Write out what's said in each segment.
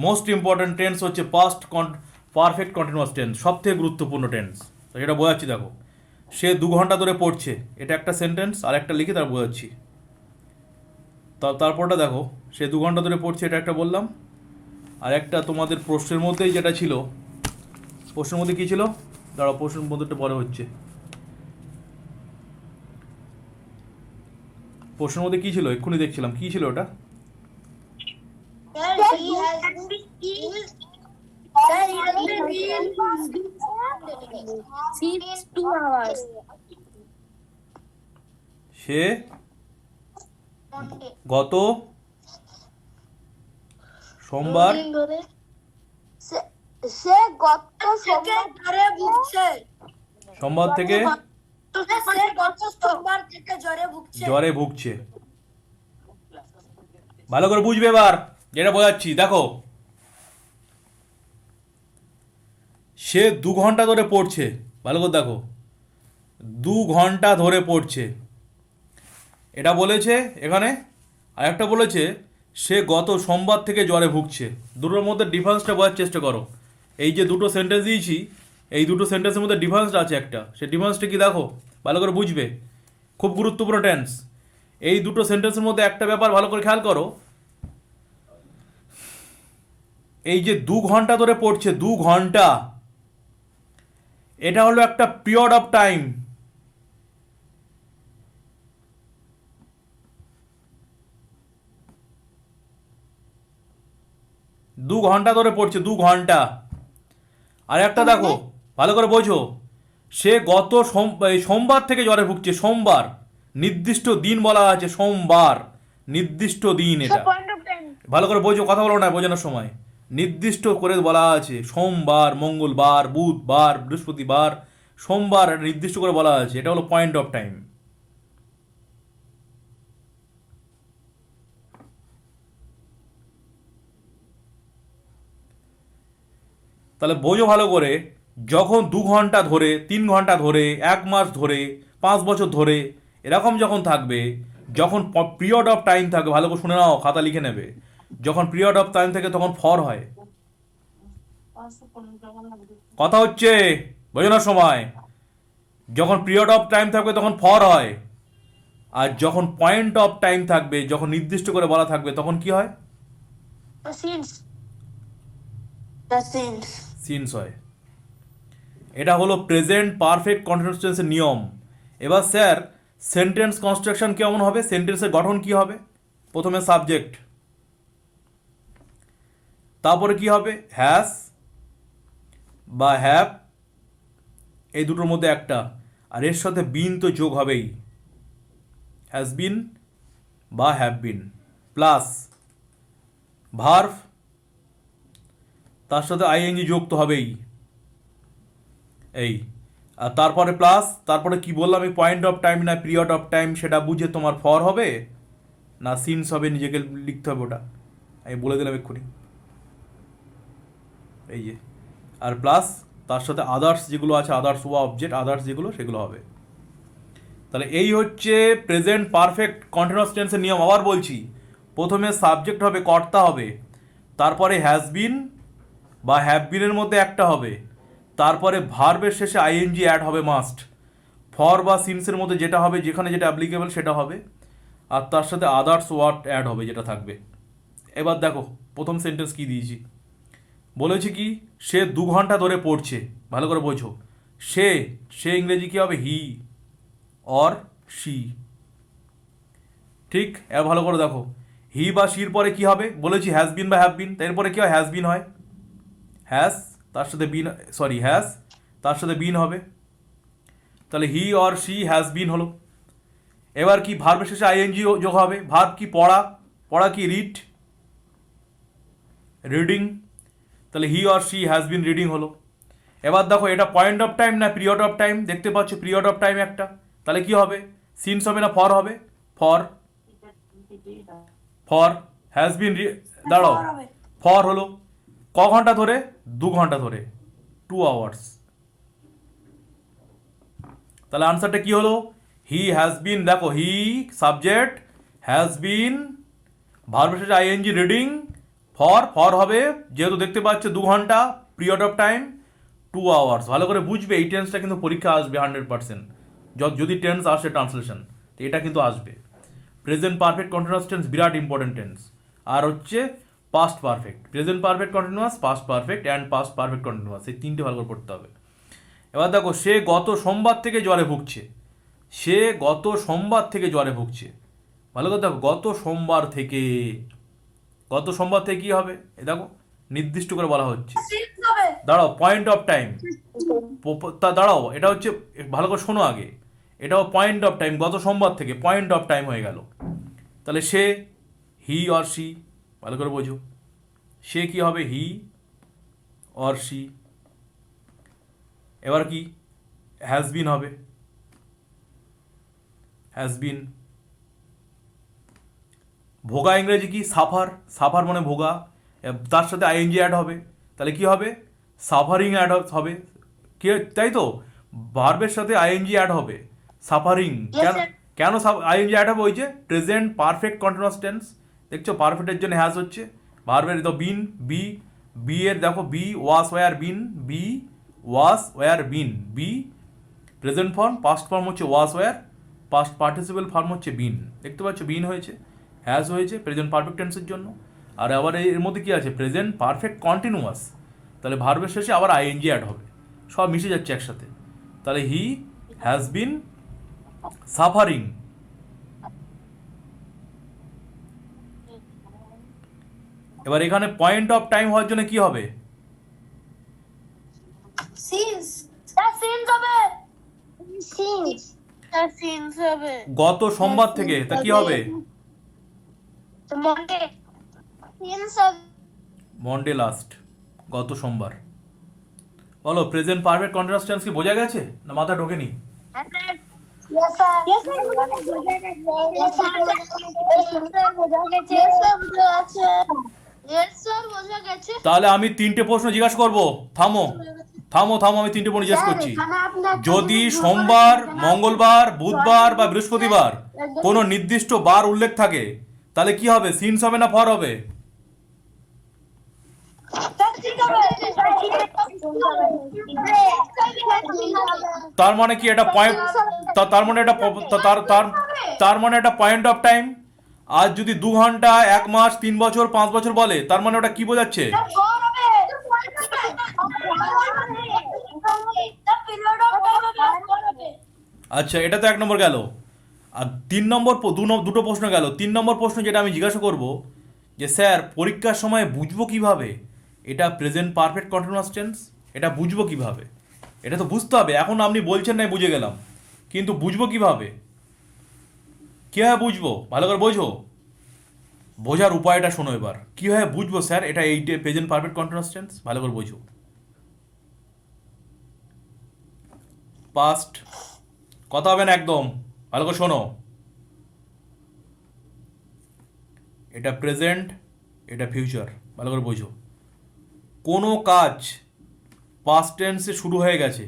Most important tense হচ্ছে past perfect continuous tense, সবথেকে গুরুত্বপূর্ণ টেন্স। তো সেটা বোঝাচ্ছি দেখো। সে 2 ঘন্টা ধরে পড়ছে, এটা একটা সেন্টেন্স, আর একটা লিখে তার বোঝাচ্ছি। তারপরটা দেখো, সে 2 ঘন্টা ধরে পড়ছে, এটা একটা বললাম। আর একটা তোমাদের প্রশ্নের মধ্যেই যেটা ছিল, প্রশ্নের মধ্যে কী ছিল, দাঁড়াও প্রশ্নের মধ্যেটা পরে হচ্ছে। প্রশ্নের মধ্যে কী ছিল এক্ষুনি দেখছিলাম, কী ছিল ওটা? সে গত সোমবার সে গত সোমবার থেকে জ্বরে ভুগছে। ভালো করে বুঝবে এবার যেটা বোঝাচ্ছি। দেখো, সে 2 ঘন্টা ধরে পড়ছে, ভালো করে দেখো, 2 ঘন্টা ধরে পড়ছে, এটা বলেছে এখানে। আর একটা বলেছে সে গত সোমবার থেকে জ্বরে ভুগছে। দুটোর মধ্যে ডিফারেন্সটা বোঝার চেষ্টা করো। এই যে দুটো সেন্টেন্স দিয়েছি, এই দুটো সেন্টেন্সের মধ্যে ডিফারেন্সটা আছে একটা, সেই ডিফারেন্সটা কি দেখো, ভালো করে বুঝবে। খুব গুরুত্বপূর্ণ টেন্স। এই দুটো সেন্টেন্সের মধ্যে একটা ব্যাপার ভালো করে খেয়াল করো, এই যে 2 ঘন্টা ধরে পড়ছে, 2 ঘন্টা, এটা হলো একটা পিরিয়ড অফ টাইম। দু ঘন্টা ধরে পড়ছে, 2 ঘন্টা। আর একটা দেখো, ভালো করে বোঝো, সে গত সোমবার থেকে জ্বরে ভুগছে। সোমবার, নির্দিষ্ট দিন বলা আছে, সোমবার নির্দিষ্ট দিন। এটা ভালো করে বোঝো, কথা বলো না বোঝানোর সময়। নির্দিষ্ট করে বলা আছে, সোমবার, মঙ্গলবার, বুধবার, বৃহস্পতিবার, সোমবার নির্দিষ্ট করে বলা আছে। এটা হলো পয়েন্ট অফ টাইম। তাহলে বোঝো ভালো করে, যখন 2 ঘন্টা ধরে, 3 ঘন্টা ধরে, 1 মাস ধরে, 5 বছর ধরে, এরকম যখন থাকবে, যখন পিরিয়ড অফ টাইম থাকবে, ভালো করে শুনে নাও, খাতা লিখে নেবে। যখন পিরিয়ড অফ টাইম থাকে তখন ফর হয়। কথা হচ্ছে বোঝানোর সময়, যখন পিরিয়ড অফ টাইম থাকবে তখন ফর হয়। আর যখন পয়েন্ট অফ টাইম থাকবে, যখন নির্দিষ্ট করে বলা থাকবে, তখন কি হয়? সিন্স হয়। এটা হলো প্রেজেন্ট পারফেক্ট কন্টিনিউয়াস টেন্সের নিয়ম। এবার স্যার, সেন্টেন্স কনস্ট্রাকশন কেমন হবে, সেন্টেন্সের গঠন কি হবে? প্রথমে সাবজেক্ট, তারপরে কি হবে, হ্যাজ বা হ্যাভ, এই দুটোর মধ্যে একটা। আর এর সাথে বিন তো যোগ হবেই, হ্যাজ বিন বা হ্যাভ বিন, প্লাস ভার্ভ, তার সাথে আইএনজি যোগ তো হবেই। এই, আর তারপরে প্লাস, তারপরে কি বললাম, এই পয়েন্ট অফ টাইম না পিরিয়ড অফ টাইম, সেটা বুঝে তোমার ফর হবে না সিন্স হবে, নিজেকে লিখতে হবে ওটা। আমি বলে দিলাম এক্ষুনি, এই যে। আর প্লাস তার সাথে আদার্স যেগুলো আছে, আদার্স ওয়া অবজেক্ট, আদার্স যেগুলো, সেগুলো হবে। তাহলে এই হচ্ছে প্রেজেন্ট পারফেক্ট কন্টিনিউয়াস টেন্সের নিয়ম। আবার বলছি, প্রথমে সাবজেক্ট হবে, কর্তা হবে, তারপরে হ্যাজ বিন বা হ্যাভ বিনের মধ্যে একটা হবে, তারপরে ভার্বের শেষে আইএনজি অ্যাড হবে মাস্ট, ফর বা সিন্সের মধ্যে যেটা হবে, যেখানে যেটা অ্যাপ্লিকেবল সেটা হবে, আর তার সাথে আদার্স ওয়ার্ড অ্যাড হবে যেটা থাকবে। এবার দেখো প্রথম সেন্টেন্স কি দিয়েছি, বলেছি কি, সে 2 ঘন্টা ধরে পড়ছে। ভালো করে বোঝো, সে, সে ইংরেজি কি হবে, হি অর শি। ঠিক, এবার ভালো করে দেখো, হি বা শির পরে কি হবে, বলেছি হ্যাজ বিন বা হ্যাভ বিন, এরপরে কি হয়, হ্যাজ বিন হয়। হ্যাজ তার সাথে বিন, সরি হ্যাজ তার সাথে বিন হবে, তাহলে he or she has been হলো। এবার কি, ভার্বের শেষে আইএনজি যোগ হবে। ভার্ব কি, পড়া, পড়া কি, রিড, রিডিং, তাহলে he or she has been reading হলো। এবার দেখো, এটা পয়েন্ট অফ টাইম না পিরিয়ড অফ টাইম, দেখতে পাচ্ছ পিরিয়ড অফ টাইম একটা, তাহলে কি হবে, সিন্স হবে না ফর হবে, ফর, ফর হ্যাজ বিন, দাঁড়াও, ফর হলো। ক ঘন্টা ধরে, 2 ঘন্টা ধরে, 2 আওয়ার্স। তাহলে আনসারটা কি হলো, হি হ্যাজ বিন, দেখো he subject, has been verb শেষে আইএনজি রিডিং, ফর হবে, যেহেতু দেখতে পাচ্ছ 2 ঘন্টা, পিরিয়ড অফ টাইম 2 আওয়ার্স। ভালো করে বুঝবে, এই টেন্সটা কিন্তু পরীক্ষা আসবে 100%। যদি টেন্স আসে ট্রান্সলেশন, তো এটা কিন্তু আসবে। প্রেজেন্ট পারফেক্ট কন্টিনিউয়াস টেন্স বিরাট ইম্পর্টেন্ট টেন্স। আর হচ্ছে past perfect, present perfect continuous, past perfect and past perfect continuous, এই তিনটে ভালো করে পড়তে হবে। এবার দেখো, সে গত সোমবার থেকে জ্বরে ভুগছে। সে গত সোমবার থেকে জ্বরে ভুগছে। ভালো করে দেখো, গত সোমবার থেকে, গত সোমবার থেকে কী হবে এ দেখো নির্দিষ্ট করে বলা হচ্ছে। দাঁড়াও, পয়েন্ট অফ টাইম, তা দাঁড়াও, এটা হচ্ছে, ভালো করে শোনো আগে, এটাও পয়েন্ট অফ টাইম, গত সোমবার থেকে পয়েন্ট অফ টাইম হয়ে গেল। তাহলে সে, হি অর সি, ভালো করে বোঝো, সে কি হবে, হি অর সি। এবার কি, হ্যাজ বিন হবে, হ্যাজ বিন। ভোগা ইংরেজি কি, সাফার, সাফার মানে ভোগা, তার সাথে আইএনজি অ্যাড হবে, তাহলে কি হবে, সাফারিং অ্যাড হবে, কি, তাই তো, ভার্বের সাথে আইএনজি অ্যাড হবে, সাফারিং। কেন, কেন আইএনজি অ্যাড হবে, ওই যে প্রেজেন্ট পারফেক্ট কন্টিনিউয়াস টেন্স, দেখছো পারফেক্টের জন্য হ্যাজ হচ্ছে, ভার্বের তো বিন, বি এর দেখো, be was were been, be was were been, be present form, past form হচ্ছে was were, past participle form হচ্ছে বিন। দেখতে পাচ্ছ, বিন হয়েছে, হ্যাজ হয়েছে প্রেজেন্ট পারফেক্ট টেন্সের জন্য। আর আবার এর মধ্যে কি আছে, প্রেজেন্ট পারফেক্ট কন্টিনিউয়াস, তাহলে ভার্বের শেষে আবার আইএনজি অ্যাড হবে, সব মিশে যাচ্ছে একসাথে। তাহলে হি হ্যাজ বিন সাফারিং। এবার এখানে পয়েন্ট অফ টাইম হওয়ার জন্য কি হবে, গত সোমবার থেকে, তা কি হবে, মন্ডে লাস্ট, গত সোমবার। বলো, প্রেজেন্ট পারফেক্ট কন্টিনিউয়াস টেন্স কি বোঝা গেছে না মাথা ঢোকেনি? তাহলে আমি 3টে প্রশ্ন জিজ্ঞাসা করবো, থামো থামো থামো, আমি 3টে প্রশ্ন জিজ্ঞেস করছি। যদি সোমবার, মঙ্গলবার, বুধবার বা বৃহস্পতিবার কোনো নির্দিষ্ট বার উল্লেখ থাকে, তাহলে কি হবে, সিনস হবে না ফর হবে? তার মানে কি, এটা পয়েন্ট, তার মানে এটা তার মানে এটা পয়েন্ট অফ টাইম। আর যদি 2 ঘন্টা, 1 মাস, 3 বছর, 5 বছর বলে, তার মানে ওটা কি বোঝাচ্ছে? আচ্ছা, এটা তো 1 নম্বর গেল। আর 3 নম্বর, দুটো প্রশ্ন গেল। 3 নম্বর প্রশ্ন যেটা আমি জিজ্ঞাসা করব, যে স্যার পরীক্ষার সময় বুঝবো কিভাবে এটা প্রেজেন্ট পারফেক্ট কন্টিনিউয়াস টেন্স, এটা বুঝবো কিভাবে? এটা তো বুঝতে হবে। এখন আপনি বলছেন না বুঝে গেলাম, কিন্তু বুঝবো কিভাবে, কীভাবে বুঝবো, ভালো করে বোঝো, বোঝার উপায়টা শোনো। এবার কীভাবে বুঝবো স্যার এটা এই প্রেজেন্ট পারফেক্ট কন্টিনিউয়াস টেন্স, ভালো করে বোঝো। পাস্ট, কথা হবে না একদম, ভালো করে শোনো। এটা প্রেজেন্ট, এটা ফিউচার, ভালো করে বোঝো। কোনো কাজ পাস্ট টেন্সে শুরু হয়ে গেছে,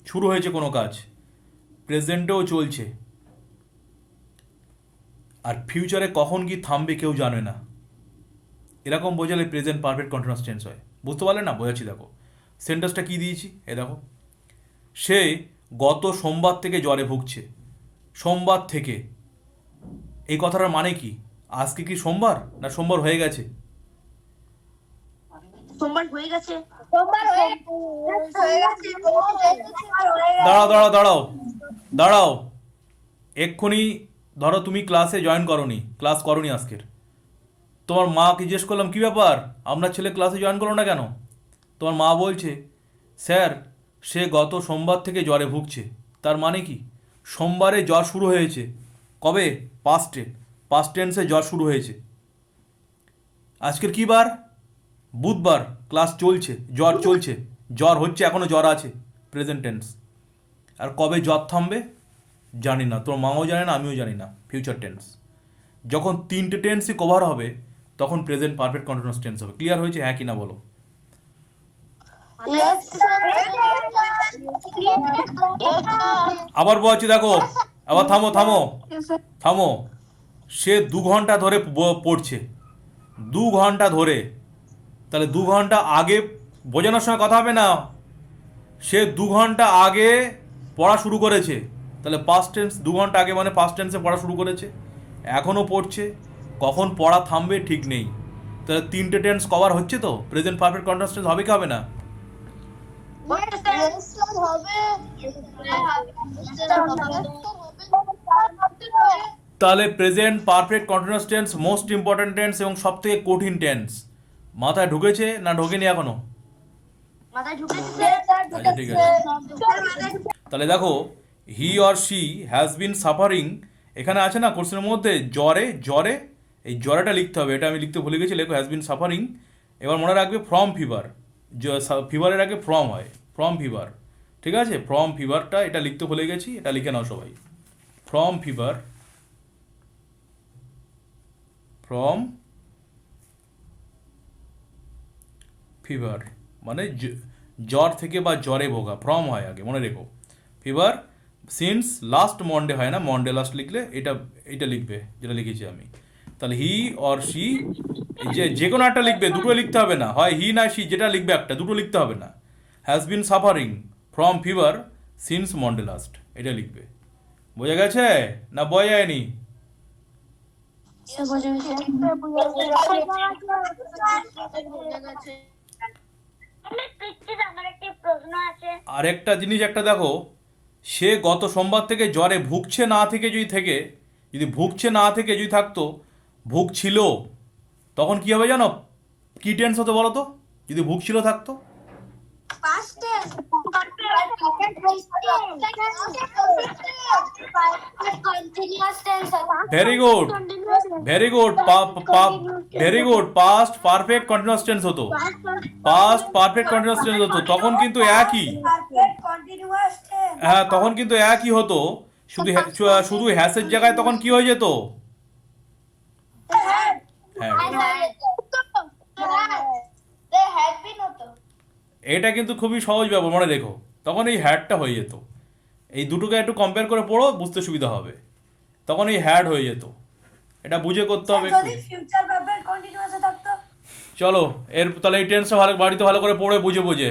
শুরু হয়েছে কোনো কাজ, প্রেজেন্টেও চলছে, আর ফিউচারে কখন কি থামবে কেউ জানে না, এরকম বোঝালে প্রেজেন্ট পারফেক্ট কন্টিনিউয়াস টেন্স হয়। বুঝতে পারলে না? বোঝাচ্ছি, দেখো সেন্টেন্সটা কি দিয়েছি, এ দেখো, সে গত সোমবার থেকে জ্বরে ভুগছে। সোমবার থেকে, এই কথাটার মানে কি, আজকে কি সোমবার না সোমবার হয়ে গেছে? দাঁড়াও দাঁড়াও দাঁড়াও দাঁড়াও, এক্ষুনি ধরো তুমি ক্লাসে জয়েন করোনি, ক্লাস করোনি আজকের, তোমার মাকে জিজ্ঞেস করলাম কী ব্যাপার আপনার ছেলে ক্লাসে জয়েন করলো না কেন? তোমার মা বলছে স্যার সে গত সোমবার থেকে জ্বরে ভুগছে। তার মানে কি, সোমবারে জ্বর শুরু হয়েছে, কবে, পাস্টে, পাস্ট টেন্সে জ্বর শুরু হয়েছে। আজকের কী বার, বুধবার, ক্লাস চলছে, জ্বর চলছে, জ্বর হচ্ছে, এখনও জ্বর আছে, প্রেজেন্ট টেন্স। আর কবে জ্বর থামবে জানি না, তোর মাও জানে না, আমিও জানি না, ফিউচার টেন্স। যখন 3টে টেন্সই কভার হবে তখন প্রেজেন্ট পারফেক্ট কন্টিনিউয়াস টেন্স হবে। ক্লিয়ার হয়েছে, হ্যাঁ কি না বলো? আবার বলছি, দেখো, আবার থামো থামো থামো। সে 2 ঘন্টা ধরে পড়ছে, 2 ঘন্টা ধরে, তাহলে 2 ঘন্টা আগে বোঝানোর সময় কথা হবে না, সে 2 ঘন্টা আগে পড়া শুরু করেছে, তাহলে পাস্ট টেন্স 2 ঘন্টা আগে মানে পাস্ট টেন্সে পড়া শুরু করেছে, এখনও পড়ছে, কখন পড়া থামবে ঠিক নেই। তাহলে 3টে টেন্স কভার হচ্ছে তো, প্রেজেন্ট পারফেক্ট কন্টিনিউয়াস টেন্স হবে কি হবে না? তাহলে present perfect continuous tense most important tense এবং সবথেকে কঠিন টেন্স। মাথায় ঢুকেছে না ঢোকেনি এখনো? আচ্ছা ঠিক আছে। তাহলে দেখো, he or she has been suffering, এখানে আছে না কোশ্চেনের মধ্যে জ্বরে, জ্বরে, এই জ্বরেটা লিখতে হবে, এটা আমি লিখতে ভুলে গেছি, লেখো হ্যাজ বিন সাফারিং। এবার মনে রাখবে ফ্রম ফিভার, ফিভারের আগে ফ্রম হয়, ফ্রম ফিভার, ঠিক আছে? ফ্রম ফিভারটা এটা লিখতে ভুলে গেছি, এটা লিখে নাও সবাই। ফ্রম ফিভার, ফ্রম ফিভার মানে জ্বর থেকে বা জ্বরে ভোগা, ফ্রম হয় আগে, মনে রেখো। ফিভার সিন্স লাস্ট মন্ডে হয় না, মন্ডে লাস্ট লিখলে এটা এটা লিখবে যেটা লিখেছি আমি। তাহলে হি অর শি, যে কোনো একটা লিখবে, দুটো লিখতে হবে না, হয় হি না শি, যেটা লিখবে একটা, দুটো লিখতে হবে না। Has been suffering from fever since Monday last, এটা লিখবে। বোঝা গেছে না বোঝা যায়নি? আরেকটা জিনিস একটা দেখো, সে গত সোমবার থেকে জ্বরে ভুগছে না থেকে যদি ভুগছে না থেকে যদি থাকতো ভুগছিল, তখন কি হবে জানো? কি টেন্স হতো বলো তো, যদি ভুগছিল থাকতো? Very good, very good, very good, past perfect continuous tense হতো, পাস্ট পারফেক্ট কন্টিনিউয়াস টেন্স হতো, তখন কিন্তু একই, হ্যাঁ তখন কিন্তু একই হতো, শুধু শুধু হ্যাসের জায়গায় তখন কি হয়ে যেত? হ্যাঁ, এটা কিন্তু খুবই সহজ ব্যাপার, মনে রেখো, তখন এই হ্যাডটা হয়ে যেত। এই দুটোকে একটু কম্পেয়ার করে পড়ো, বুঝতে সুবিধা হবে। তখন এই হ্যাড হয়ে যেত, এটা বুঝে করতে হবে একটু। চলো, তাহলে এই টেন্সটা বাড়িতে ভালো করে পড়ে বুঝে বুঝে